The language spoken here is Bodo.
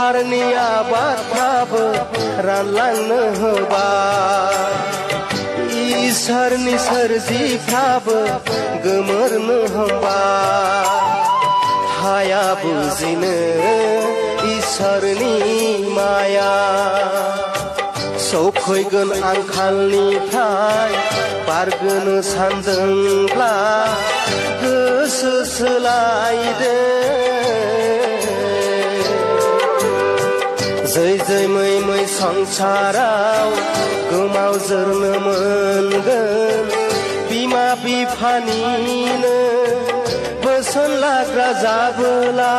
संसारनि आबादफ्राबो रानलांनो होबाय इसोरनि सोरजिफ्राबो गोमोरनो हमबाय हाया बुजिनो इसोरनि माया सौफैगोन आंखालनिफ्राय बारगोनो सानदोंब्ला गोसो सोलायदो जै जै मै मै संसाराव गोमावजोरनो मोनगोन बिमा बिफानिनो बोसोन लाग्रा जाबोला